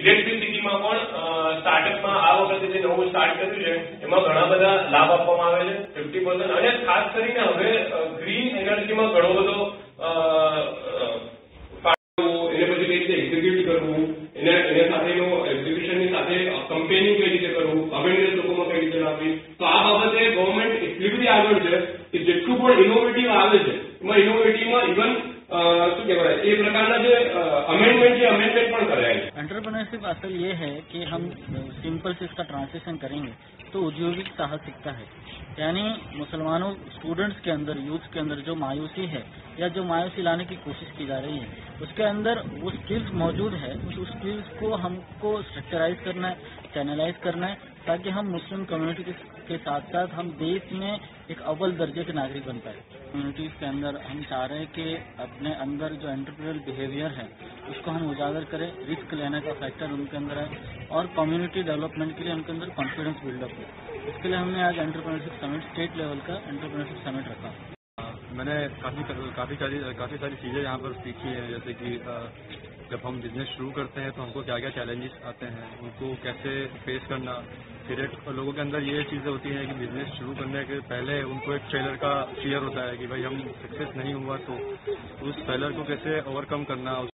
Electric સિટીમાં પણ સ્ટાર્ટઅપમાં આ વખતે જે નવું સ્ટાર્ટ કર્યું છે એમાં ઘણા બધા લાભ આપવામાં આવે છે 50%, અને ખાસ કરીને હવે ગ્રીન એનર્જીમાં ઘણો બધો એને પછી કઈ રીતે એક્ઝિક્યુટ કરવું, એને સાથેનો એક્ઝિક્યુશનની સાથે કંપેનિંગ કઈ રીતે કરવું, અવેરનેસ લોકોમાં કઈ રીતે લાવવી, તો આ બાબતે ગવર્મેન્ટ એટલી બધી આગળ છે કે જેટલું પણ ઇનોવેટિવ આવે છે એમાં ઇનોવેટિવમાં ઇવન શું કહેવાય એ પ્રકારના જે अमेंडमेंट પણ कराया है। एंटरप्रेन्योरशिप असल ये है कि हम सिंपल से इसका ट्रांसलेशन करेंगे तो औद्योगिक साहसिकता है, यानी मुसलमानों स्टूडेंट्स के अंदर, यूथ के अंदर जो मायूसी है या जो मायूसी लाने की कोशिश की जा रही है उसके अंदर वो स्किल्स मौजूद है, उस स्किल्स को हमको स्ट्रक्चराइज करना है, चैनलाइज करना है, ताकि हम मुस्लिम कम्युनिटी के साथ साथ हम देश में एक अव्वल दर्जे के नागरिक बन पाए। कम्युनिटीज़ के अंदर हम चाह रहे हैं कि अपने अंदर जो एंटरप्रेन्योरियल बिहेवियर है उसको हम उजागर करें, रिस्क लेने का फैक्टर उनके अंदर है और कम्युनिटी डेवलपमेंट के लिए उनके अंदर कॉन्फिडेंस बिल्डअप हो। इसके लिए हमने आज एंटरप्रेन्योरशिप समिट, स्टेट लेवल का एंटरप्रेन्योरशिप समिट रखा। मैंने काफ़ी सारी चीज़ें यहाँ पर सीखी हैं, जैसे कि जब हम बिजनेस शुरू करते हैं तो हमको क्या क्या चैलेंजेस आते हैं, उनको कैसे फेस करना। फिर एक लोगों के अंदर ये चीज़ें होती हैं कि बिजनेस शुरू करने के पहले उनको एक फेलर का फियर होता है कि भाई हम सक्सेस नहीं हुआ तो उस फेलर को कैसे ओवरकम करना।